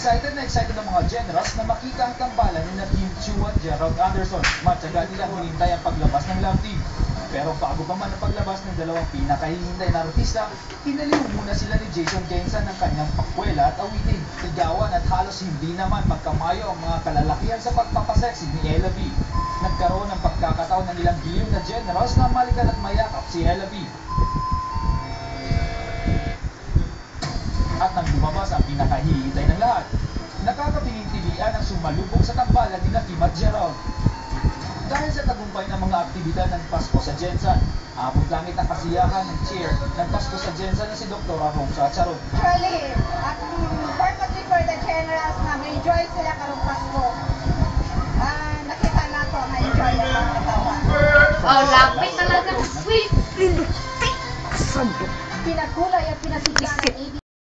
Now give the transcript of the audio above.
excited ang mga generals na makita ang tambalan ni na Kim Chiu at Gerald Anderson. Matyaga nilang hinintay ang paglabas ng love team. Pero bago pa man ang paglabas ng dalawang pinakahihintay na artista, pinaliw muna sila ni Jason Genza ng kanyang pakwela at awitin, ligawan at halos hindi naman magkamayo ang mga kalalakihan sa pagpapasexy ni Ella B. Nagkaroon ng pagkakataon ng ilang giliw na generals na malikan at mayakap si Ella B. At nang lumabas ang pinakahihintay ng lahat, nakakapiling-tilian ang sumalubong sa tambalan ni Kim at Gerald. Dahil sa tagumpay ng mga aktibidad ng Pasko sa Jensen, abot langit ang kasiyahan ng chair ng Pasko sa Jensen na si Dr. Rosa Charot. Actually, purposely for the generals na ma-enjoy sila karong Pasko. Nakita na to, na-enjoy ang mga katawan. Oh, lapit na